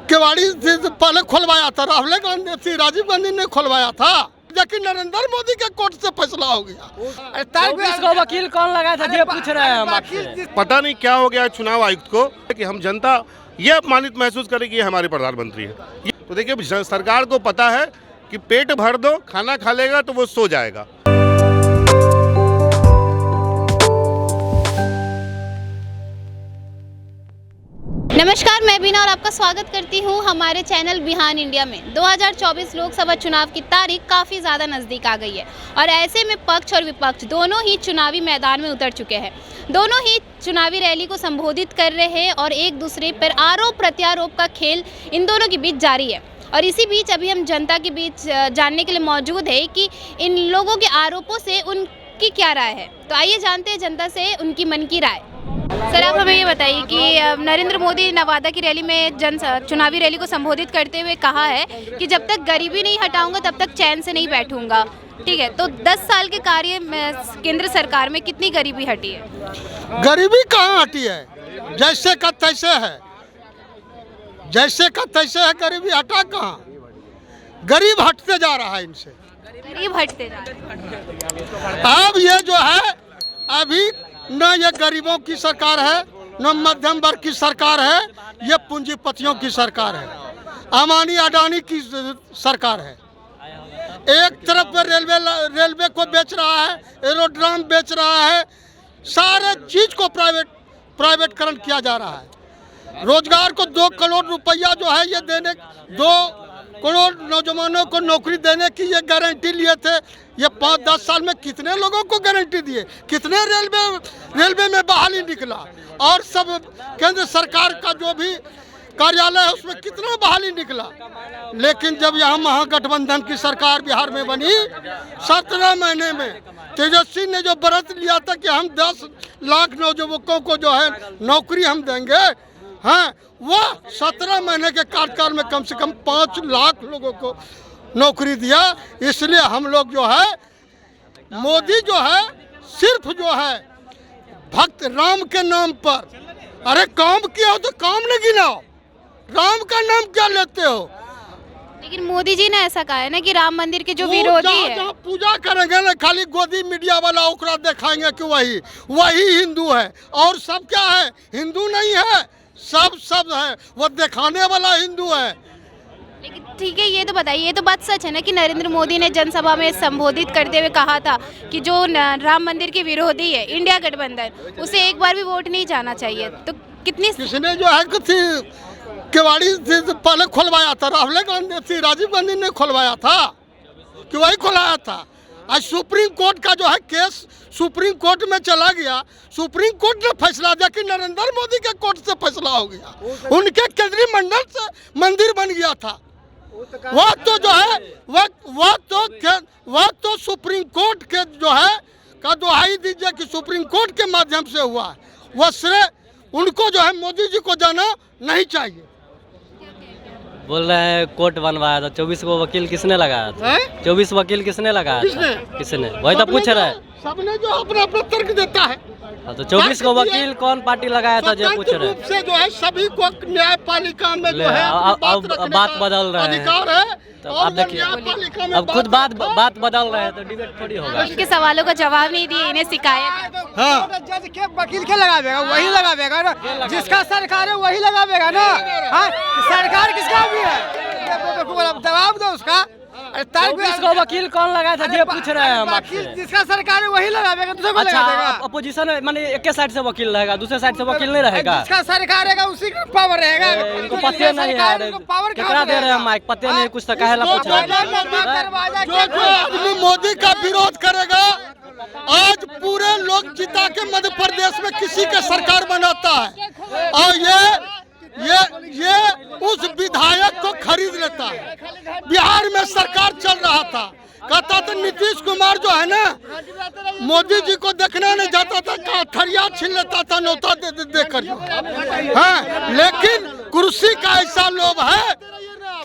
केवाड़ी से पहले खुलवाया था राहुल गांधी थी, राजीव गांधी ने खुलवाया था, लेकिन नरेंद्र मोदी के कोर्ट से फैसला हो गया। इसको वकील कौन लगाया था ये पूछ रहे हैं हम आपसे। पता नहीं क्या हो गया चुनाव आयुक्त को कि हम जनता ये अपमानित महसूस करे कि ये हमारे प्रधानमंत्री है। तो देखिए सरकार को पता है कि पेट भर दो, खाना खा लेगा तो वो सो जाएगा। नमस्कार, मैं बीना और आपका स्वागत करती हूं हमारे चैनल बिहान इंडिया में। 2024 लोकसभा चुनाव की तारीख काफ़ी ज़्यादा नज़दीक आ गई है और ऐसे में पक्ष और विपक्ष दोनों ही चुनावी मैदान में उतर चुके हैं। दोनों ही चुनावी रैली को संबोधित कर रहे हैं और एक दूसरे पर आरोप प्रत्यारोप का खेल इन दोनों के बीच जारी है। और इसी बीच अभी हम जनता के बीच जानने के लिए मौजूद है कि इन लोगों के आरोपों से उनकी क्या राय है। तो आइए जानते हैं जनता से उनकी मन की राय। सर, आप हमें ये बताइए कि नरेंद्र मोदी नवादा की रैली में चुनावी रैली को संबोधित करते हुए कहा है कि जब तक गरीबी नहीं हटाऊंगा तब तक चैन से नहीं बैठूंगा। ठीक है, तो 10 साल के कार्य में केंद्र सरकार में कितनी गरीबी हटी है? गरीबी कहाँ हटी है? जैसे का तैसे है, जैसे का तैसे है। गरीबी हटा कहाँ? गरीब हटते जा रहा है, इनसे गरीब हटते जा रहा है। अब ये जो है अभी न ये गरीबों की सरकार है, न मध्यम वर्ग की सरकार है, ये पूंजीपतियों की सरकार है, अमानी अडानी की सरकार है। एक तरफ पे रेलवे को बेच रहा है, एरोड्राम बेच रहा है, सारे चीज को प्राइवेटकरण किया जा रहा है। रोजगार को 2 करोड़ रुपया जो है ये देने, 2 करोड़ नौजवानों को नौकरी देने की ये गारंटी लिए थे। ये 5-10 साल में कितने लोगों को गारंटी दिए, कितने रेलवे में बहाली निकला, और सब केंद्र सरकार का जो भी कार्यालय है उसमें कितना बहाली निकला। लेकिन जब यहाँ महागठबंधन की सरकार बिहार में बनी, 17 महीने में तेजस्वी ने जो व्रत लिया था कि हम 10 लाख नौजवानों को जो है नौकरी हम देंगे, हाँ, वो 17 महीने के कार्यकाल में कम से कम 5 लाख लोगों को नौकरी दिया। इसलिए हम लोग जो है मोदी जो है सिर्फ जो है भक्त राम के नाम पर, अरे काम किया हो तो काम नहीं गिनाओ, राम का नाम क्या लेते हो? लेकिन मोदी जी ने ऐसा कहा है ना कि राम मंदिर के जो विरोधी है, जहाँ पूजा करेंगे ना, खाली गोदी मीडिया वाला ओकरा दिखाएंगे कि वही हिंदू है, और सब क्या है? हिंदू नहीं है, सब है, वो दिखाने वाला हिंदू है। लेकिन ठीक है, ये तो बताइए, ये तो बात सच है ना कि नरेंद्र मोदी ने जनसभा में संबोधित करते हुए कहा था कि जो राम मंदिर के विरोधी है इंडिया गठबंधन, उसे एक बार भी वोट नहीं जाना चाहिए। तो किसने जो है केवाड़ी से पहले खुलवाया था राहुल गांधी थी, राजीव गांधी ने खुलवाया था कि वही खुलाया था। आज सुप्रीम कोर्ट का जो है केस सुप्रीम कोर्ट में चला गया, सुप्रीम कोर्ट ने फैसला दिया कि नरेंद्र मोदी के कोर्ट से फैसला हो गया, उनके केंद्रीय मंडल से मंदिर बन गया था। वह तो जो है वह तो सुप्रीम कोर्ट के जो है का दुहाई दीजिए कि सुप्रीम कोर्ट के माध्यम से हुआ है, वह श्रेय उनको जो है मोदी जी को जाना नहीं चाहिए। बोल रहे हैं कोर्ट बनवाया था, 24 को वकील किसने लगाया था? 24 वकील किसने लगाया था? किसने? वही तो पूछ रहे हैं। सबने जो अपना तर्क देता है। तो 24 को वकील कौन पार्टी लगाया था जो पूछ रहे हैं? से जो है सभी को न्यायपालिका में जो है अब बात बदल रहे हैं, अधिकार है। तो आप देखिए अब खुद बात बदल रहे हैं, तो डिबेट थोड़ी होगा। उनके सवालों का जवाब नहीं दिए, इन्हें शिकायत। हाँ, जज के वकील के लगावेगा, वही लगावेगा ना, जिसका सरकार है वही लगावेगा ना। हाँ, सरकार किसका भी है, जवाब दो उसका। इसको वकील कौन लगाया था ये पूछ रहे हैं हम आपसे। जिसका सरकार है वही लगावेगा, दूसरे को अच्छा, लगावेगा। अपोजिशन माने एक साइड से वकील रहेगा, दूसरे साइड से वकील नहीं रहेगा। जिसका सरकार रहेगा उसी का पावर रहेगा। इनको पता नहीं है, कितना दे रहे हैं माइक, पता नहीं कुछ तो कहे ला पूछ रहे हैं। जो मोदी का विरोध करेगा, आज पूरे लोग जिता के मध्य प्रदेश में किसी के सरकार बनाता है, और ये उस विधायक को खरीद लेता है। बिहार में सरकार चल रहा था, कहता था नीतीश कुमार जो है ना, मोदी जी को देखना नहीं जाता था, थरिया छीन लेता था न्योता दे कर। हाँ, लेकिन कुर्सी का ऐसा लोभ है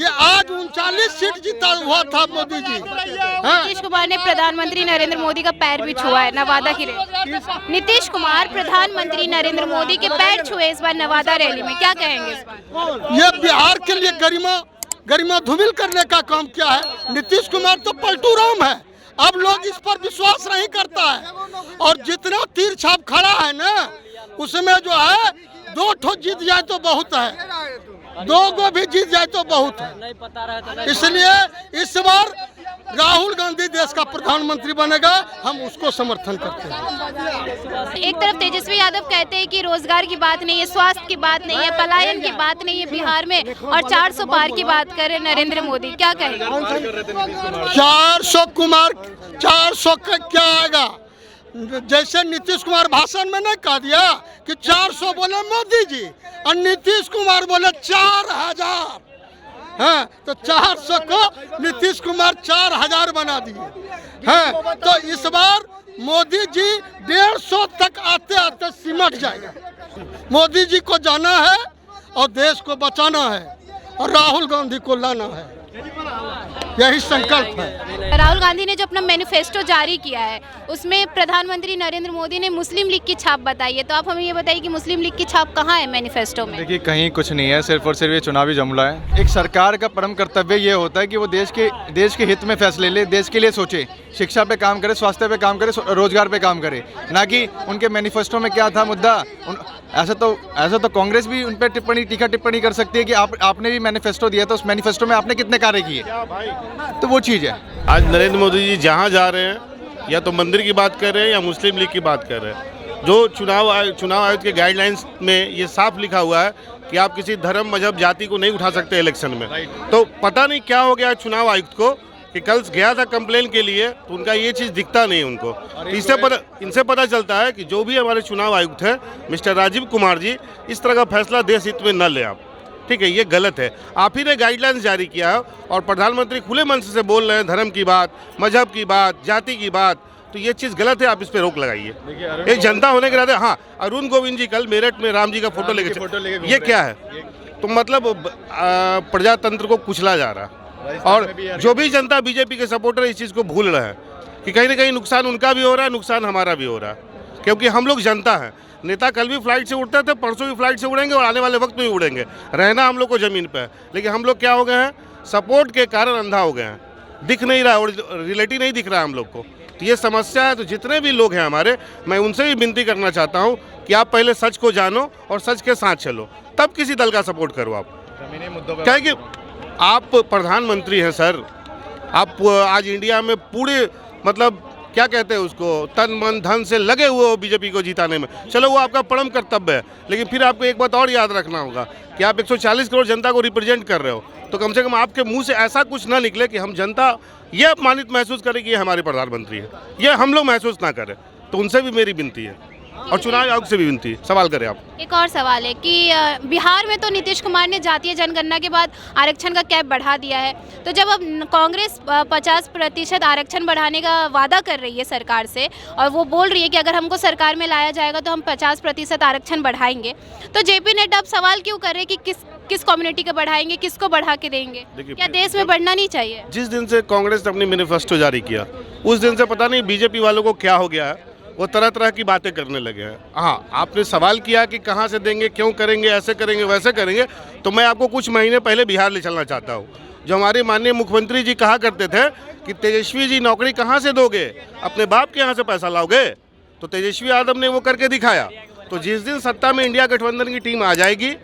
कि आज 39 सीट जीता हुआ था मोदी जी। हाँ? नीतीश कुमार ने प्रधानमंत्री नरेंद्र मोदी का पैर भी छुआ है नवादा की रैली। नीतीश कुमार प्रधानमंत्री नरेंद्र मोदी के पैर छुए इस बार नवादा रैली में, क्या कहेंगे इस बार? ये बिहार के लिए गरिमा धूमिल करने का काम किया है। नीतीश कुमार तो पलटू राम है, अब लोग इस पर विश्वास नहीं करता है। और जितना तीर छाप खड़ा है ना, उसमें जो है 2 ठो जीत जाए तो बहुत है, 2 गो भी जीत जाए तो बहुत है। नहीं पता रहा इसलिए इस बार राहुल गांधी देश का प्रधानमंत्री बनेगा, हम उसको समर्थन करते हैं। एक तरफ तेजस्वी यादव कहते हैं कि रोजगार की बात नहीं है, स्वास्थ्य की बात नहीं है, पलायन की बात नहीं है बिहार में, और 400 पार की बात कर रहे नरेंद्र मोदी, क्या कहेंगे? 400 का क्या आएगा? जैसे नीतीश कुमार भाषण में नहीं कह दिया कि 400 बोले मोदी जी और नीतीश कुमार बोले 4000। हाँ, तो 400 को नीतीश कुमार 4000 बना दिए। हाँ, तो इस बार मोदी जी 150 तक आते आते सिमट जाएगा। मोदी जी को जाना है और देश को बचाना है और राहुल गांधी को लाना है, यही संकल्प है। राहुल गांधी ने जो अपना मैनिफेस्टो जारी किया है उसमें प्रधानमंत्री नरेंद्र मोदी ने मुस्लिम लीग की छाप बताई है, तो आप हमें ये बताइए कि मुस्लिम लीग की छाप कहाँ है मैनिफेस्टो में? देखिए, कहीं कुछ नहीं है, सिर्फ और सिर्फ ये चुनावी जुमला है। एक सरकार का परम कर्तव्य ये होता है कि वो देश के हित में फैसले ले, देश के लिए सोचे, शिक्षा पे काम करे, स्वास्थ्य पे काम करे, रोजगार पे काम करे, ना कि उनके मैनिफेस्टो में क्या था मुद्दा। ऐसा तो कांग्रेस भी उन पर टीका टिप्पणी कर सकती है कि आपने भी मैनिफेस्टो दिया था, उस मैनिफेस्टो में आपने कितने कार्य किए, तो वो चीज़ है। आज नरेंद्र मोदी जी जहाँ जा रहे हैं, या तो मंदिर की बात कर रहे हैं या मुस्लिम लीग की बात कर रहे हैं। जो चुनाव आयोग के गाइडलाइंस में ये साफ लिखा हुआ है कि आप किसी धर्म, मजहब, जाति को नहीं उठा सकते इलेक्शन में। तो पता नहीं क्या हो गया चुनाव आयुक्त को कि कल गया था कंप्लेन के लिए, तो उनका ये चीज़ दिखता नहीं उनको। तो इनसे पता चलता है कि जो भी हमारे चुनाव आयुक्त हैं मिस्टर राजीव कुमार जी, इस तरह का फैसला देश हित में न ले आप, ठीक है, ये गलत है। आप ही ने गाइडलाइंस जारी किया है और प्रधानमंत्री खुले मन से बोल रहे हैं धर्म की बात, मजहब की बात, जाति की बात, तो ये चीज़ गलत है। आप इस पे रोक लगाइए। एक जनता होने के नाते, हाँ, अरुण गोविंद जी कल मेरठ में राम जी का फोटो लेके, ये क्या है? तो मतलब प्रजातंत्र को कुचला जा रहा है। और जो भी जनता बीजेपी के सपोर्टर इस चीज़ को भूल रहे हैं कि कहीं ना कहीं नुकसान उनका भी हो रहा है, नुकसान हमारा भी हो रहा है, क्योंकि हम लोग जनता हैं। नेता कल भी फ्लाइट से उड़ते थे, परसों भी फ्लाइट से उड़ेंगे और आने वाले वक्त में भी उड़ेंगे। रहना हम लोग को ज़मीन पे है, लेकिन हम लोग क्या हो गए हैं, सपोर्ट के कारण अंधा हो गए हैं, दिख नहीं रहा और रियलिटी नहीं दिख रहा है हम लोग को। तो ये समस्या है। तो जितने भी लोग हैं हमारे, मैं उनसे भी विनती करना चाहता हूँ कि आप पहले सच को जानो और सच के साथ चलो, तब किसी दल का सपोर्ट करो आप। क्या है कि आप प्रधानमंत्री हैं सर, आप आज इंडिया में पूरे मतलब क्या कहते हैं उसको, तन मन धन से लगे हुए हो बीजेपी को जिताने में। चलो, वो आपका परम कर्तव्य है, लेकिन फिर आपको एक बात और याद रखना होगा कि आप 140 करोड़ जनता को रिप्रेजेंट कर रहे हो, तो कम से कम आपके मुंह से ऐसा कुछ ना निकले कि हम जनता ये अपमानित महसूस करे कि ये हमारे प्रधानमंत्री है, ये हम लोग महसूस ना करें। तो उनसे भी मेरी विनती है और चुनाव आयोग से भी विनती है। सवाल करें आप। एक और सवाल है कि बिहार में तो नीतीश कुमार ने जातीय जनगणना के बाद आरक्षण का कैप बढ़ा दिया है, तो जब अब कांग्रेस 50% आरक्षण बढ़ाने का वादा कर रही है सरकार से और वो बोल रही है कि अगर हमको सरकार में लाया जाएगा तो हम 50% आरक्षण बढ़ाएंगे, तो जेपी नड्डा अब सवाल क्यों कर रहे हैं कि किस कम्युनिटी का बढ़ाएंगे, किसको बढ़ा के देंगे? क्या देश में बढ़ना नहीं चाहिए? जिस दिन से कांग्रेस ने अपनी मैनिफेस्टो जारी किया, उस दिन से पता नहीं बीजेपी वालों को क्या हो गया है, वो तरह तरह की बातें करने लगे हैं। हाँ, आपने सवाल किया कि कहाँ से देंगे, क्यों करेंगे, ऐसे करेंगे, वैसे करेंगे, तो मैं आपको कुछ महीने पहले बिहार ले चलना चाहता हूँ। जो हमारे माननीय मुख्यमंत्री जी कहा करते थे कि तेजस्वी जी नौकरी कहाँ से दोगे, अपने बाप के यहाँ से पैसा लाओगे, तो तेजस्वी यादव ने वो करके दिखाया। तो जिस दिन सत्ता में इंडिया गठबंधन की टीम आ जाएगी,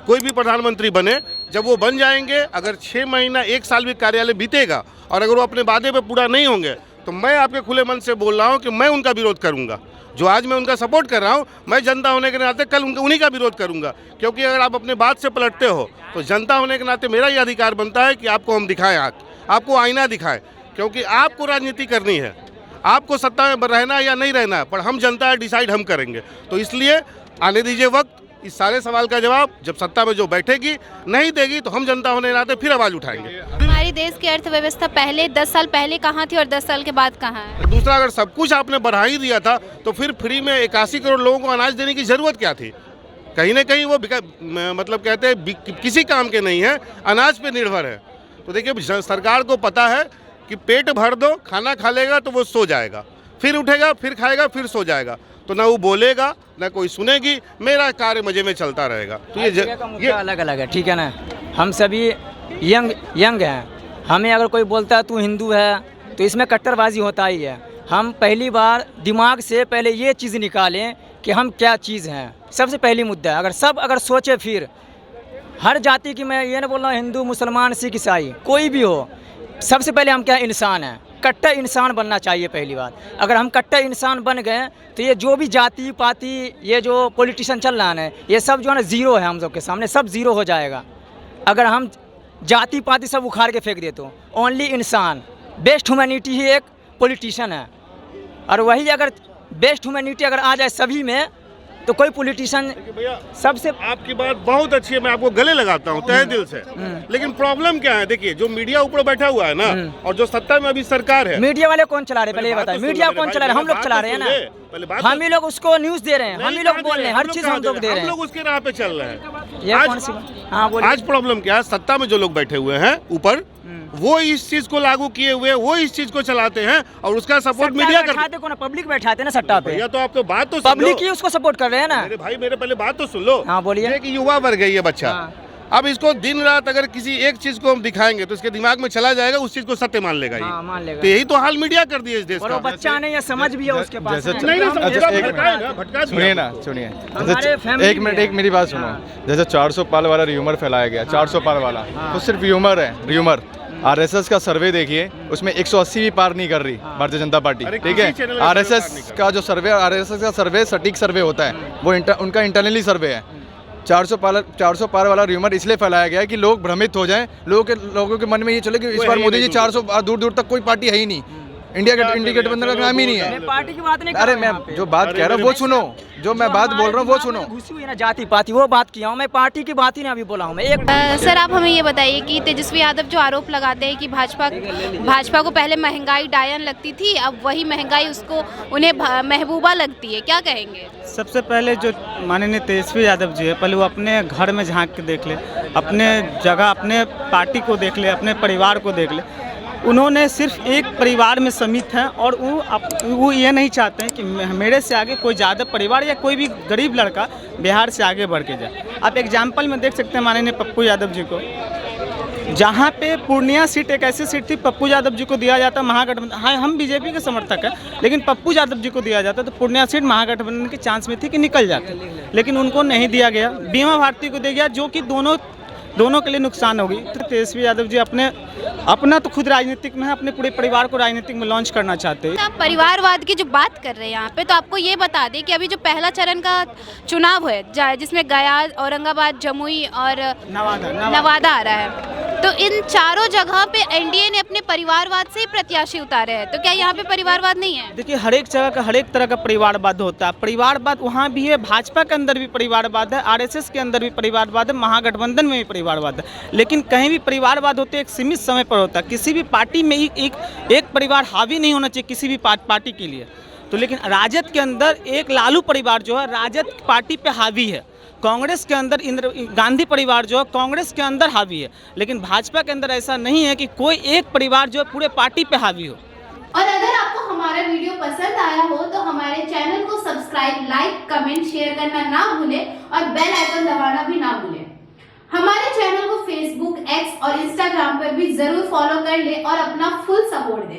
कोई भी प्रधानमंत्री बने, जब वो बन जाएंगे, अगर 6 महीना 1 साल भी कार्यालय बीतेगा और अगर वो अपने वादे पे पूरा नहीं होंगे, तो मैं आपके खुले मन से बोल रहा हूँ कि मैं उनका विरोध करूँगा। जो आज मैं उनका सपोर्ट कर रहा हूँ, मैं जनता होने के नाते कल उन्हीं का विरोध करूँगा, क्योंकि अगर आप अपने बात से पलटते हो तो जनता होने के नाते मेरा ये अधिकार बनता है कि आपको हम दिखाएं, आपको आईना दिखाएं, क्योंकि आपको राजनीति करनी है, आपको सत्ता में रहना या नहीं रहना है, पर हम जनता डिसाइड हम करेंगे। तो इसलिए आने दीजिए वक्त, इस सारे सवाल का जवाब जब सत्ता में जो बैठेगी नहीं देगी तो हम जनता होने के नाते फिर आवाज़ उठाएंगे। हमारे देश की अर्थव्यवस्था पहले 10 साल पहले कहाँ थी और 10 साल के बाद कहाँ है? दूसरा, अगर सब कुछ आपने बढ़ा ही दिया था तो फिर फ्री में 81 करोड़ लोगों को अनाज देने की ज़रूरत क्या थी? कहीं ना कहीं वो मतलब कहते हैं किसी काम के नहीं है, अनाज पे निर्भर है। तो देखिए सरकार को पता है कि पेट भर दो, खाना खा लेगा तो वो सो जाएगा, फिर उठेगा, फिर खाएगा, फिर सो जाएगा, तो ना वो बोलेगा ना कोई सुनेगी, मेरा कार्य मजे में चलता रहेगा। तो ये अलग अलग है, ठीक है ना। हम सभी यंग हैं, हमें अगर कोई बोलता है तू हिंदू है तो इसमें कट्टरबाजी होता ही है। हम पहली बार दिमाग से पहले ये चीज़ निकालें कि हम क्या चीज़ हैं, सबसे पहली मुद्दा है। अगर सोचे, फिर हर जाति की, मैं ये नहीं बोल रहा हूँ हिंदू मुसलमान सिख ईसाई कोई भी हो, सबसे पहले हम क्या इंसान हैं, कट्टर इंसान बनना चाहिए पहली बात। अगर हम कट्टर इंसान बन गए तो ये जो भी जाति पाति ये जो पॉलिटिशियन चल रहा है ये सब जो है ना ज़ीरो है, हम लोग के सामने सब ज़ीरो हो जाएगा। अगर हम जाति पाति सब उखाड़ के फेंक दे तो ओनली इंसान, बेस्ट ह्यूमैनिटी ही एक पॉलिटिशियन है। और वही अगर बेस्ट ह्यूमैनिटी अगर आ जाए सभी में तो कोई पॉलिटिशियन सबसे। आपकी बात बहुत अच्छी है, मैं आपको गले लगाता हूँ तहे दिल से, लेकिन प्रॉब्लम क्या है, देखिए जो मीडिया ऊपर बैठा हुआ है ना और जो सत्ता में अभी सरकार है, मीडिया वाले कौन चला रहे पहले ये बताएं, मीडिया कौन चला रहे हैं? हम लोग चला रहे हैं ना, हम ही लोग उसको न्यूज़ दे रहे हैं, हम ही लोग बोल रहे हैं, हर चीज़ हम लोग दे रहे हैं, हम लोग उसके राह पे चल रहे हैं। ये कौन सी? हाँ बोलिए। आज प्रॉब्लम क्या है, सत्ता में जो लोग बैठे हुए हैं ऊपर वो इस चीज को लागू किए हुए, वो इस चीज को चलाते हैं और उसका सपोर्ट मीडिया करते हैं। पब्लिक बैठाते हैं ना सट्टा पे, या तो आप तो बात तो पब्लिक ही उसको सपोर्ट कर रहे हैं ना। मेरे भाई मेरे पहले बात तो सुन लो। हाँ बोलिए। कि युवा वर्ग है ये बच्चा, अब इसको दिन रात अगर किसी एक चीज को हम दिखाएंगे तो इसके दिमाग में चला जाएगा, उस चीज को सत्य मान लेगा। हाँ, मान लेगा। तो यही तो हाल मीडिया कर दिया इस देश का। बच्चा नहीं, ये समझ भी है उसके पास। सुनिए ना, सुनिए, एक मिनट, एक मेरी बात सुनो। जैसे 400 पार वाला र्यूमर फैलाया गया, 400 पार वाला तो सिर्फ र्यूमर है, र्यूमर। आरएसएस का सर्वे देखिए, उसमें 180 भी पार नहीं कर रही भारतीय जनता पार्टी, ठीक है। आरएसएस का जो सर्वे, आरएसएस का सर्वे सटीक सर्वे होता है, वो उनका इंटरनली सर्वे है। 400 पार वाला र्यूमर इसलिए फैलाया गया है कि लोग भ्रमित हो जाएं, लोगों के मन में ये चले कि इस बार मोदी जी 400 दूर दूर तक कोई पार्टी है ही नहीं, इंडिया गठबंधन का नाम ही नहीं है। पार्टी की बात नहीं, अरे मैं जो बात कह रहा हूँ वो सुनो, जो मैं बात बोल रहा हूँ वो सुनो। घुसी हुई है ना जाति पाति, वो बात किया हूँ मैं, पार्टी की बात ही ना अभी बोला हूँ मैं। सर आप हमें ये बताइए कि तेजस्वी यादव जो आरोप लगाते हैं कि भाजपा को पहले महंगाई डायन लगती थी, अब वही महंगाई उसको उन्हें महबूबा लगती है, क्या कहेंगे? सबसे पहले जो माननीय तेजस्वी यादव जी है, पहले वो अपने घर में झांक के देख ले, अपने जगह, अपने पार्टी को देख ले, अपने परिवार को देख ले। उन्होंने सिर्फ एक परिवार में सीमित हैं और वो ये नहीं चाहते हैं कि मेरे से आगे कोई ज़्यादा परिवार या कोई भी गरीब लड़का बिहार से आगे बढ़ के जाए। आप एग्जाम्पल में देख सकते हैं माननीय पप्पू यादव जी को, जहाँ पे पूर्णिया सीट एक ऐसी सीट थी, पप्पू यादव जी को दिया जाता महागठबंधन, हाँ हम बीजेपी के समर्थक हैं, लेकिन पप्पू यादव जी को दिया जाता तो पूर्णिया सीट महागठबंधन की चांस में थी कि निकल जाती, लेकिन उनको नहीं दिया गया। बीमा भारती को दिया गया, जो कि दोनों के लिए नुकसान होगी। तो तेजस्वी यादव जी अपना तो खुद राजनीतिक में है, अपने पूरे परिवार को राजनीतिक में लॉन्च करना चाहते हैं। आप परिवारवाद की जो बात कर रहे हैं यहाँ पे, तो आपको ये बता दें कि अभी जो पहला चरण का चुनाव है जिसमें गया, औरंगाबाद, जमुई और नवादा आ रहा है, तो इन चारों जगह पे एनडीए ने अपने परिवारवाद से ही प्रत्याशी उतारे हैं, तो क्या यहाँ पे परिवारवाद नहीं है? देखिए हर एक जगह का हर एक तरह का परिवारवाद होता है, परिवारवाद वहाँ भी है, भाजपा के अंदर भी परिवारवाद है, आरएसएस के अंदर भी परिवारवाद है, महागठबंधन में भी परिवारवाद है, लेकिन कहीं भी परिवारवाद होते एक सीमित समय पर होता है। किसी भी पार्टी में एक परिवार हावी नहीं होना चाहिए किसी भी पार्टी के लिए। तो लेकिन राजद के अंदर एक लालू परिवार जो है राजद पार्टी पे हावी है, कांग्रेस के अंदर गांधी परिवार जो है कांग्रेस के अंदर हावी है, लेकिन भाजपा के अंदर ऐसा नहीं है कि कोई एक परिवार जो है पूरे पार्टी पे हावी हो। और अगर आपको हमारा वीडियो पसंद आया हो तो हमारे चैनल को सब्सक्राइब, लाइक, कमेंट, शेयर करना ना भूलें और बेल आइकन दबाना भी ना भूलें। हमारे चैनल को फेसबुक, एक्स और इंस्टाग्राम पर भी जरूर फॉलो कर लें और अपना फुल सपोर्ट दें।